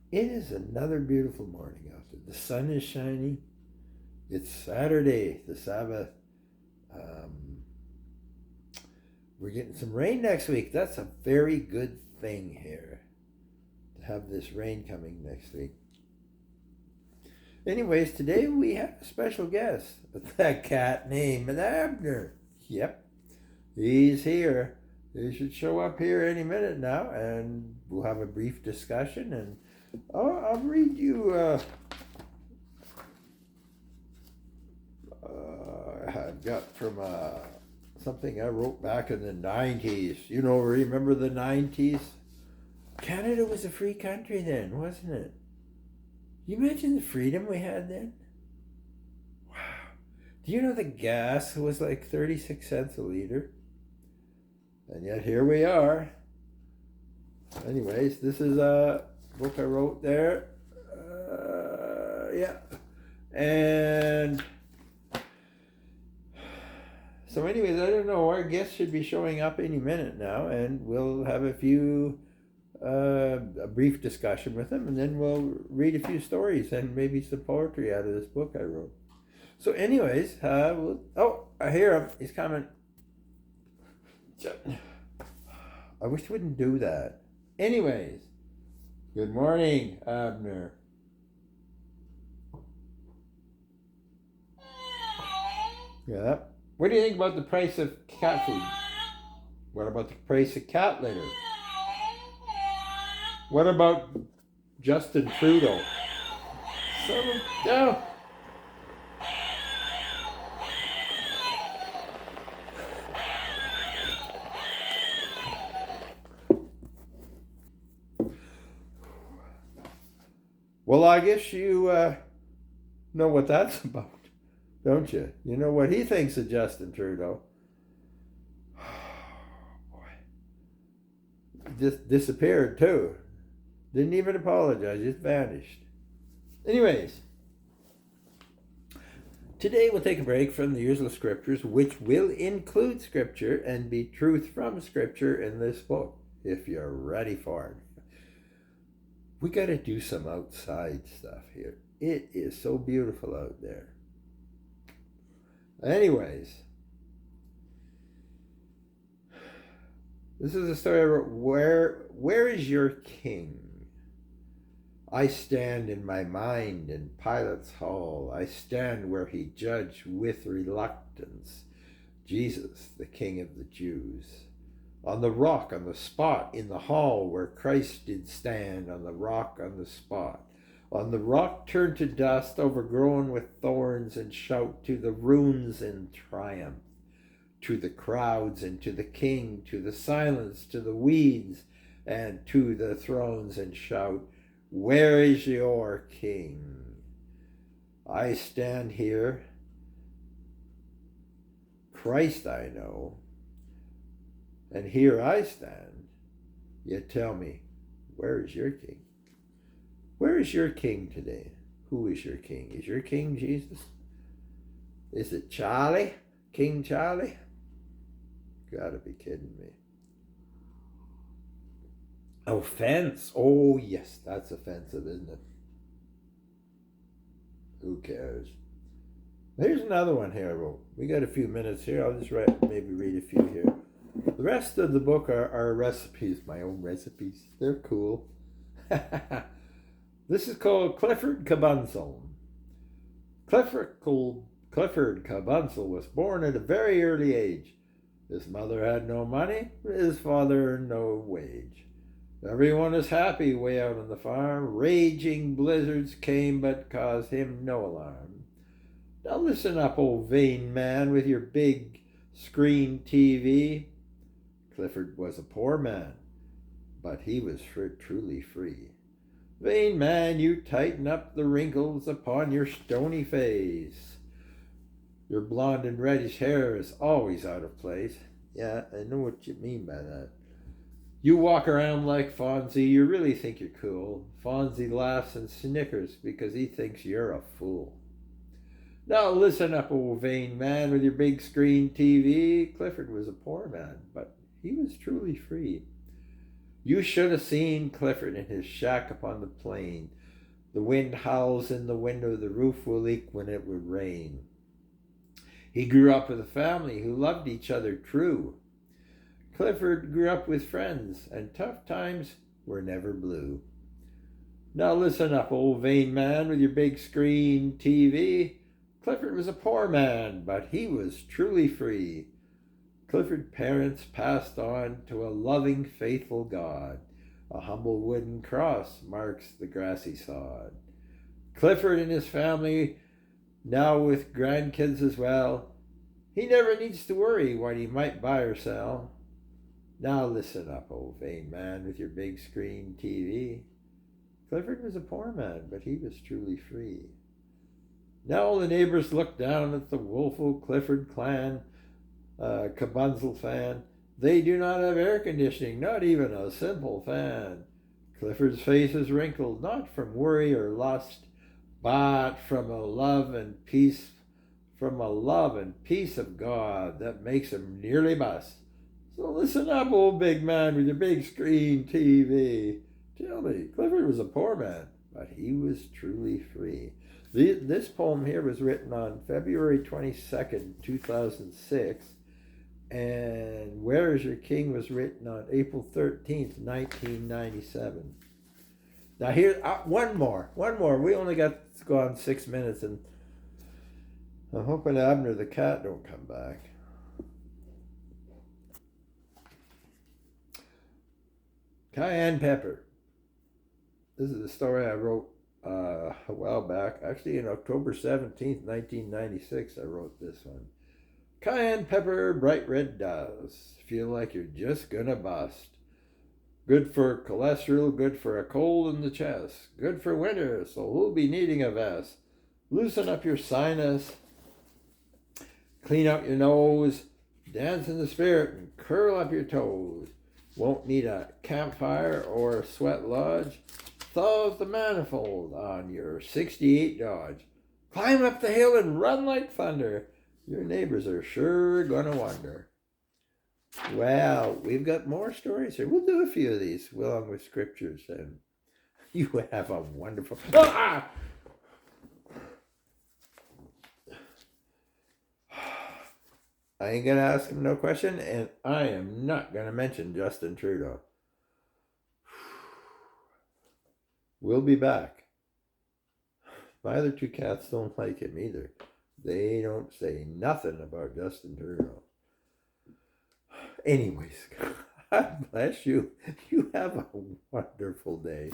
It is another beautiful morning out there. The sun is shining. It's Saturday, the Sabbath. Um, we're getting some rain next week. That's a very good thing here to have this rain coming next week. Anyways, today we have a special guest. That cat named Abner. Yep, he's here. He should show up here any minute now, and we'll have a brief discussion. And I'll read you. I've got from something I wrote back in the 90s. Remember the 90s? Canada was a free country then, wasn't it? You imagine the freedom we had then? Wow. Do you know the gas was like 36 cents a liter? And yet here we are. Anyways, this is a book I wrote there. Yeah. And so anyways, I don't know. Our guest should be showing up any minute now. And we'll have a brief discussion with him. And then we'll read a few stories and maybe some poetry out of this book I wrote. So anyways, I hear him. He's coming. I wish I wouldn't do that. Anyways, good morning, Abner. Yeah. What do you think about the price of cat food? What about the price of cat litter? What about Justin Trudeau? No. Well, I guess you know what that's about, don't you? You know what he thinks of Justin Trudeau. Boy. Just disappeared too. Didn't even apologize, just vanished. Anyways, today we'll take a break from the usual scriptures, which will include scripture and be truth from scripture in this book, if you're ready for it. We got to do some outside stuff here. It is so beautiful out there. Anyways, this is a story I wrote. Where is your king? I stand in my mind in Pilate's hall. I stand where he judged with reluctance. Jesus, the King of the Jews. On the rock, on the spot, in the hall where Christ did stand, on the rock, on the spot. On the rock turned to dust, overgrown with thorns, and shout to the runes in triumph, to the crowds and to the king, to the silence, to the weeds, and to the thrones, and shout, where is your king? I stand here, Christ I know, and here I stand, yet tell me, where is your king? Where is your king today? Who is your king? Is your king Jesus? Is it Charlie? King Charlie? Gotta be kidding me. Offense? Oh yes, that's offensive, isn't it? Who cares? Here's another one here I wrote. We got a few minutes here. I'll just maybe read a few here. The rest of the book are recipes, my own recipes. They're cool. This is called Clifford Cabunsel. Clifford Cabunsel was born at a very early age. His mother had no money, his father earned no wage. Everyone is happy way out on the farm. Raging blizzards came but caused him no alarm. Now listen up, old vain man, with your big screen TV. Clifford was a poor man, but he was truly free. Vain man, you tighten up the wrinkles upon your stony face. Your blonde and reddish hair is always out of place. Yeah, I know what you mean by that. You walk around like Fonzie, you really think you're cool. Fonzie laughs and snickers because he thinks you're a fool. Now listen up, old vain man, with your big screen TV. Clifford was a poor man, but he was truly free. You should have seen Clifford in his shack upon the plain. The wind howls in the window, the roof will leak when it would rain. He grew up with a family who loved each other true. Clifford grew up with friends, and tough times were never blue. Now listen up, old vain man with your big screen TV. Clifford was a poor man, but he was truly free. Clifford's parents passed on to a loving, faithful God. A humble wooden cross marks the grassy sod. Clifford and his family, now with grandkids as well, he never needs to worry what he might buy or sell. Now listen up, old vain man with your big screen TV. Clifford was a poor man, but he was truly free. Now all the neighbors look down at the woeful Clifford clan, Kabunzel fan. They do not have air conditioning, not even a simple fan. Clifford's face is wrinkled, not from worry or lust, but from a love and peace of God that makes him nearly bust. So listen up, old big man with your big screen TV. Tell me, Clifford was a poor man, but he was truly free. This poem here was written on February 22nd, 2006, and Where is Your King was written on April 13th, 1997. Now here, one more. We only got to go on 6 minutes, and I'm hoping Abner the cat don't come back. Cayenne pepper. This is a story I wrote a while back. Actually, on October 17th, 1996, I wrote this one. Cayenne pepper, bright red dust. Feel like you're just gonna bust. Good for cholesterol, good for a cold in the chest. Good for winter, so who'll be needing a vest? Loosen up your sinus. Clean out your nose. Dance in the spirit and curl up your toes. Won't need a campfire or a sweat lodge. Thaw the manifold on your 68 Dodge. Climb up the hill and run like thunder. Your neighbors are sure gonna wonder. Well, we've got more stories here. We'll do a few of these along with scriptures, and you have a wonderful... Ah! I ain't gonna ask him no question, and I am not gonna mention Justin Trudeau. We'll be back. My other two cats don't like him either. They don't say nothing about Justin Trudeau. Anyways, God bless you. You have a wonderful day.